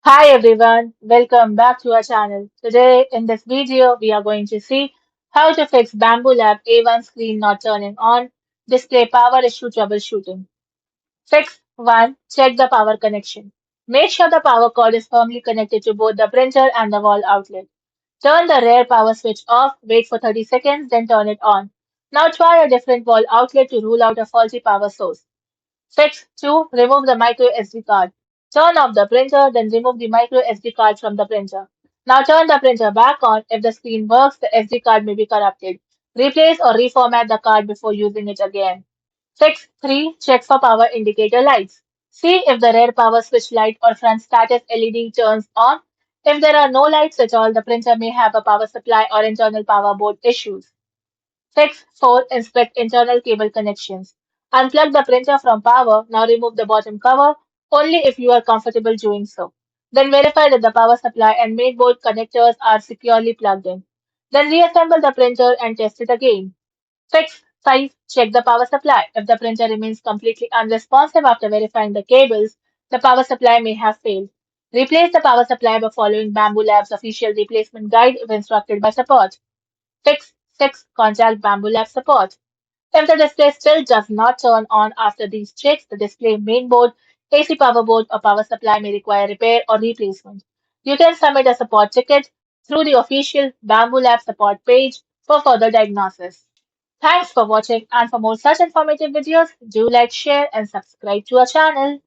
Hi everyone, welcome back to our channel. Today in this video we are going to see how to fix Bambu Lab A1 screen not turning on, display power issue troubleshooting. Fix 1. Check the power connection. Make sure the power cord is firmly connected to both the printer and the wall outlet. Turn the rear power switch off, wait for 30 seconds, then turn it on. Now try a different wall outlet to rule out a faulty power source. Fix 2. Remove the micro SD card. Turn off the printer, then remove the micro SD card from the printer. Now turn the printer back on. If the screen works, the SD card may be corrupted. Replace or reformat the card before using it again. Fix 3. Check for power indicator lights. See if the rear power switch light or front status LED turns on. If there are no lights at all, the printer may have a power supply or internal power board issues. Fix 4. Inspect internal cable connections. Unplug the printer from power. Now remove the bottom cover only if you are comfortable doing so. Then verify that the power supply and mainboard connectors are securely plugged in. Then reassemble the printer and test it again. Fix 5. Check the power supply. If the printer remains completely unresponsive after verifying the cables, the power supply may have failed. Replace the power supply by following Bambu Lab's official replacement guide if instructed by support. Fix 6. Contact Bambu Lab support. If the display still does not turn on after these checks, the display mainboard, AC power board, or power supply may require repair or replacement. You can submit a support ticket through the official Bambu Lab support page for further diagnosis. Thanks for watching, and for more such informative videos, do like, share, and subscribe to our channel.